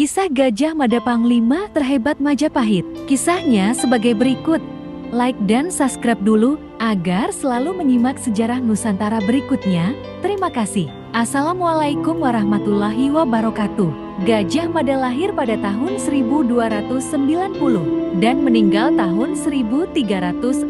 Kisah Gajah Mada Panglima terhebat Majapahit. Kisahnya sebagai berikut. Like dan subscribe dulu agar selalu menyimak sejarah Nusantara berikutnya. Terima kasih. Assalamualaikum warahmatullahi wabarakatuh. Gajah Mada lahir pada tahun 1290 dan meninggal tahun 1364.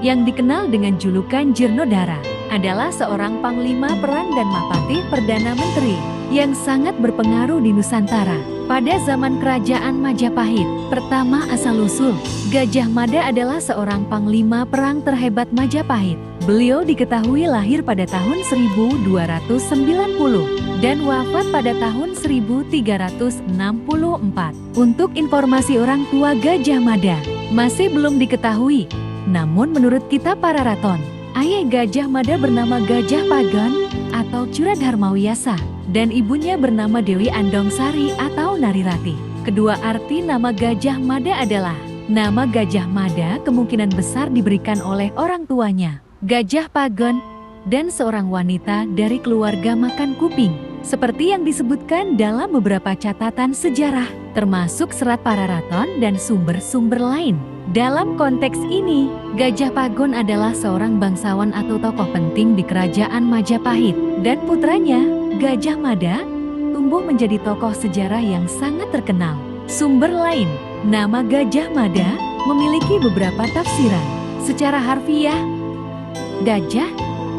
Yang dikenal dengan julukan Jirnodara adalah seorang panglima perang dan mapatih Perdana Menteri yang sangat berpengaruh di Nusantara. Pada zaman kerajaan Majapahit, pertama asal-usul, Gajah Mada adalah seorang panglima perang terhebat Majapahit. Beliau diketahui lahir pada tahun 1290 dan wafat pada tahun 1364. Untuk informasi orang tua Gajah Mada, masih belum diketahui. Namun menurut kitab Pararaton, ayah Gajah Mada bernama Gajah Pagon atau Curadharmawiyasa dan ibunya bernama Dewi Andongsari atau Narirati. Kedua arti nama Gajah Mada adalah, nama Gajah Mada kemungkinan besar diberikan oleh orang tuanya, Gajah Pagon, dan seorang wanita dari keluarga makan kuping. Seperti yang disebutkan dalam beberapa catatan sejarah, termasuk serat Pararaton dan sumber-sumber lain. Dalam konteks ini, Gajah Pagon adalah seorang bangsawan atau tokoh penting di kerajaan Majapahit, dan putranya, Gajah Mada, tumbuh menjadi tokoh sejarah yang sangat terkenal. Sumber lain, nama Gajah Mada memiliki beberapa tafsiran. Secara harfiah, gajah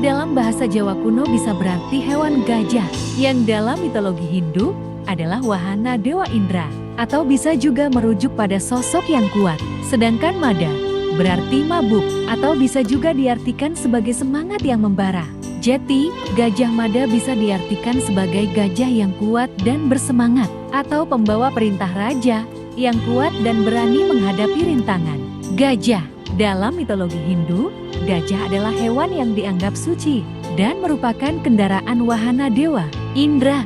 dalam bahasa Jawa kuno bisa berarti hewan gajah, yang dalam mitologi Hindu adalah wahana Dewa Indra, atau bisa juga merujuk pada sosok yang kuat. Sedangkan Mada berarti mabuk, atau bisa juga diartikan sebagai semangat yang membara. Jadi, Gajah Mada bisa diartikan sebagai gajah yang kuat dan bersemangat, atau pembawa perintah raja yang kuat dan berani menghadapi rintangan. Gajah dalam mitologi Hindu, gajah adalah hewan yang dianggap suci dan merupakan kendaraan wahana Dewa Indra.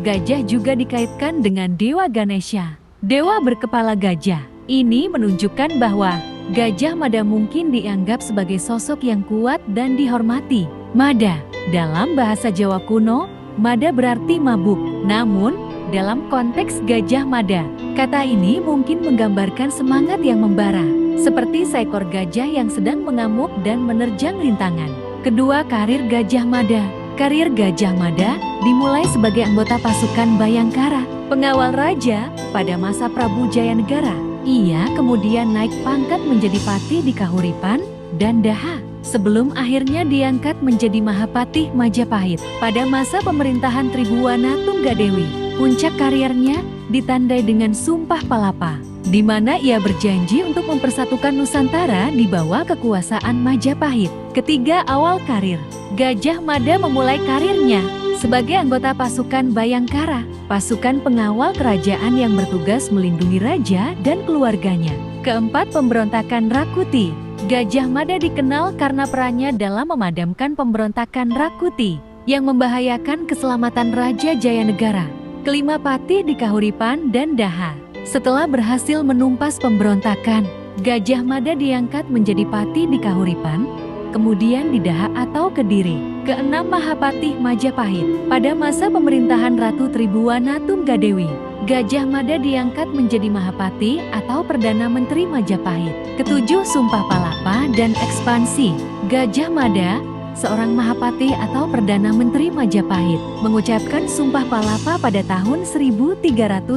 Gajah juga dikaitkan dengan Dewa Ganesha, dewa berkepala gajah. Ini menunjukkan bahwa Gajah Mada mungkin dianggap sebagai sosok yang kuat dan dihormati. Mada, dalam bahasa Jawa kuno, Mada berarti mabuk. Namun, dalam konteks Gajah Mada, kata ini mungkin menggambarkan semangat yang membara, seperti seekor gajah yang sedang mengamuk dan menerjang rintangan. Kedua, karir Gajah Mada. Karir Gajah Mada dimulai sebagai anggota pasukan Bayangkara, pengawal raja pada masa Prabu Jayanegara. Ia kemudian naik pangkat menjadi pati di Kahuripan dan Daha, sebelum akhirnya diangkat menjadi Mahapatih Majapahit pada masa pemerintahan Tribhuwana Tunggadewi. Puncak karirnya ditandai dengan Sumpah Palapa, di mana ia berjanji untuk mempersatukan Nusantara di bawah kekuasaan Majapahit. Ketiga, awal karir. Gajah Mada memulai karirnya sebagai anggota pasukan Bayangkara, pasukan pengawal kerajaan yang bertugas melindungi raja dan keluarganya. Keempat, pemberontakan Rakuti. Gajah Mada dikenal karena perannya dalam memadamkan pemberontakan Rakuti yang membahayakan keselamatan Raja Jayanegara. Kelima, patih di Kahuripan dan Daha. Setelah berhasil menumpas pemberontakan, Gajah Mada diangkat menjadi patih di Kahuripan, kemudian di Daha atau Kediri. Keenam, Mahapatih Majapahit. Pada masa pemerintahan Ratu Tribhuwana Tunggadewi, Gajah Mada diangkat menjadi Mahapatih atau Perdana Menteri Majapahit. Ketujuh, Sumpah Palapa dan ekspansi. Gajah Mada, seorang Mahapatih atau Perdana Menteri Majapahit, mengucapkan Sumpah Palapa pada tahun 1336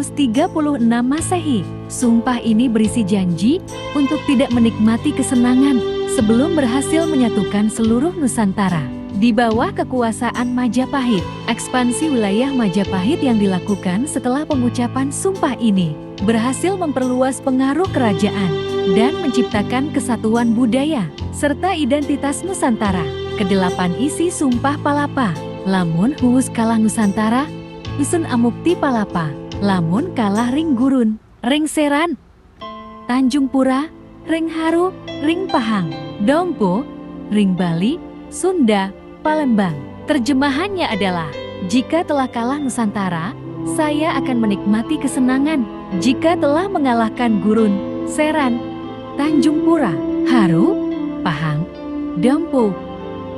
Masehi. Sumpah ini berisi janji untuk tidak menikmati kesenangan sebelum berhasil menyatukan seluruh Nusantara di bawah kekuasaan Majapahit. Ekspansi wilayah Majapahit yang dilakukan setelah pengucapan sumpah ini berhasil memperluas pengaruh kerajaan dan menciptakan kesatuan budaya serta identitas Nusantara. Kedelapan isi Sumpah Palapa. Lamun huus kalah Nusantara, usun amukti palapa. Lamun kalah ring gurun, ring seran, Tanjung Pura, ring haru, ring pahang, Dompo, ring Bali, Sunda, Palembang. Terjemahannya adalah, jika telah kalah Nusantara, saya akan menikmati kesenangan. Jika telah mengalahkan Gurun, Seran, Tanjung Pura, Haru, Pahang, Dompo,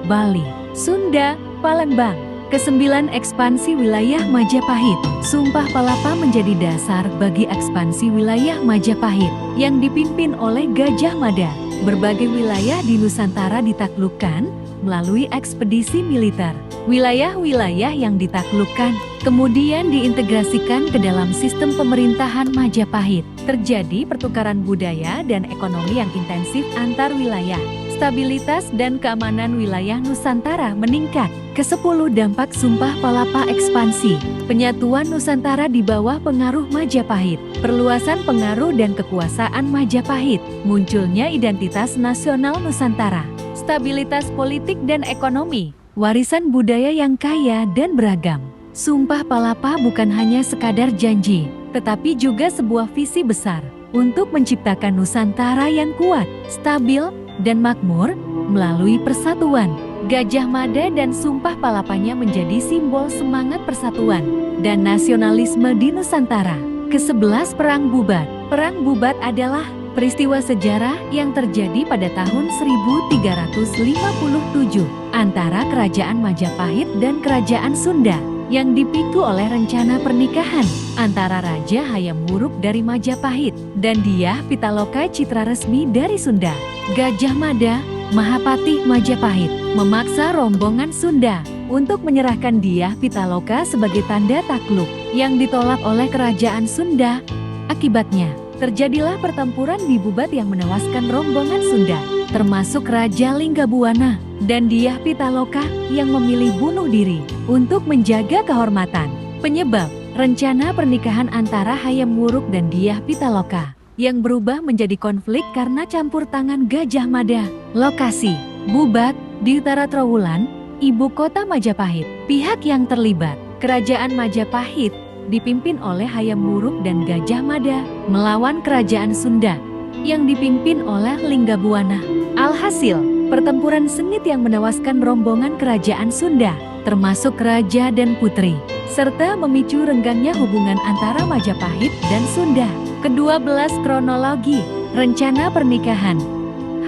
Bali, Sunda, Palembang, Kesembilan, ekspansi wilayah Majapahit. Sumpah Palapa menjadi dasar bagi ekspansi wilayah Majapahit yang dipimpin oleh Gajah Mada. Berbagai wilayah di Nusantara ditaklukkan melalui ekspedisi militer. Wilayah-wilayah yang ditaklukkan kemudian diintegrasikan ke dalam sistem pemerintahan Majapahit. Terjadi pertukaran budaya dan ekonomi yang intensif antar wilayah. Stabilitas dan keamanan wilayah Nusantara meningkat. Ke-10, dampak Sumpah Palapa ekspansi. Penyatuan Nusantara di bawah pengaruh Majapahit. Perluasan pengaruh dan kekuasaan Majapahit. Munculnya identitas nasional Nusantara. Stabilitas politik dan ekonomi. Warisan budaya yang kaya dan beragam. Sumpah Palapa bukan hanya sekadar janji, tetapi juga sebuah visi besar untuk menciptakan Nusantara yang kuat, stabil, dan makmur melalui persatuan. Gajah Mada dan Sumpah Palapanya menjadi simbol semangat persatuan dan nasionalisme di Nusantara. Ke-11, Perang Bubat. Perang Bubat adalah peristiwa sejarah yang terjadi pada tahun 1357 antara Kerajaan Majapahit dan Kerajaan Sunda yang dipicu oleh rencana pernikahan antara Raja Hayam Wuruk dari Majapahit dan Dyah Pitaloka Citra Resmi dari Sunda. Gajah Mada, Mahapatih Majapahit, memaksa rombongan Sunda untuk menyerahkan Dyah Pitaloka sebagai tanda takluk yang ditolak oleh Kerajaan Sunda. Akibatnya, terjadilah pertempuran di Bubat yang menewaskan rombongan Sunda, termasuk Raja Linggabuana dan Dyah Pitaloka yang memilih bunuh diri untuk menjaga kehormatan. Penyebab, rencana pernikahan antara Hayam Wuruk dan Dyah Pitaloka yang berubah menjadi konflik karena campur tangan Gajah Mada. Lokasi, Bubat, di utara Trowulan, ibu kota Majapahit. Pihak yang terlibat, Kerajaan Majapahit dipimpin oleh Hayam Wuruk dan Gajah Mada melawan Kerajaan Sunda yang dipimpin oleh Linggabuana. Alhasil, pertempuran sengit yang menewaskan rombongan Kerajaan Sunda, termasuk raja dan putri, serta memicu renggangnya hubungan antara Majapahit dan Sunda. Ke-12, kronologi, rencana pernikahan.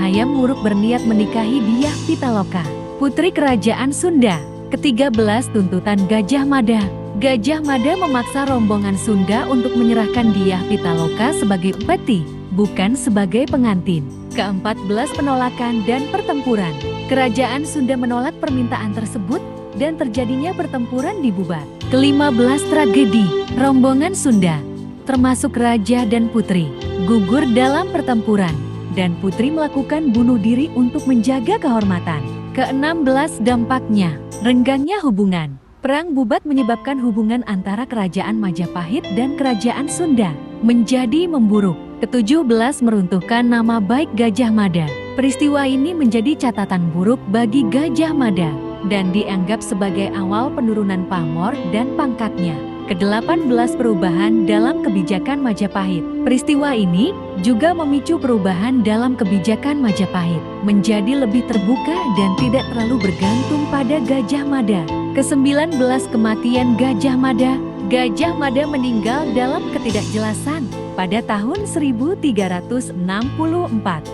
Hayam Wuruk berniat menikahi Dyah Pitaloka, putri Kerajaan Sunda. Ke-13, tuntutan Gajah Mada. Gajah Mada memaksa rombongan Sunda untuk menyerahkan Dyah Pitaloka sebagai upeti, bukan sebagai pengantin. Ke-14, penolakan dan pertempuran. Kerajaan Sunda menolak permintaan tersebut dan terjadinya pertempuran di Bubat. Ke-15, tragedi. Rombongan Sunda, termasuk raja dan putri, gugur dalam pertempuran, dan putri melakukan bunuh diri untuk menjaga kehormatan. Ke-16, dampaknya, renggangnya hubungan. Perang Bubat menyebabkan hubungan antara Kerajaan Majapahit dan Kerajaan Sunda menjadi memburuk. Ke-17, meruntuhkan nama baik Gajah Mada. Peristiwa ini menjadi catatan buruk bagi Gajah Mada dan dianggap sebagai awal penurunan pamor dan pangkatnya. Ke-18, perubahan dalam kebijakan Majapahit. Peristiwa ini juga memicu perubahan dalam kebijakan Majapahit menjadi lebih terbuka dan tidak terlalu bergantung pada Gajah Mada. Ke-19, kematian Gajah Mada. Gajah Mada meninggal dalam ketidakjelasan pada tahun 1364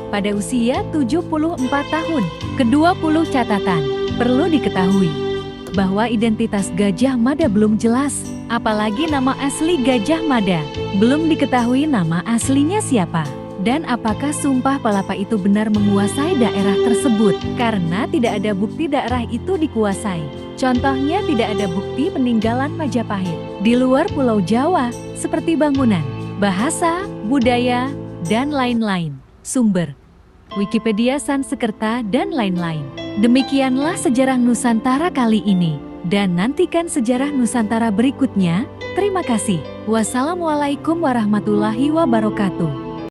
pada usia 74 tahun. Ke-20, catatan. Perlu diketahui bahwa identitas Gajah Mada belum jelas, apalagi nama asli Gajah Mada. Belum diketahui nama aslinya siapa, dan apakah Sumpah Palapa itu benar menguasai daerah tersebut, karena tidak ada bukti daerah itu dikuasai. Contohnya, tidak ada bukti peninggalan Majapahit di luar Pulau Jawa, seperti bangunan, bahasa, budaya, dan lain-lain. Sumber: Wikipedia, Sanskerta, dan lain-lain. Demikianlah sejarah Nusantara kali ini, dan nantikan sejarah Nusantara berikutnya. Terima kasih. Wassalamualaikum warahmatullahi wabarakatuh.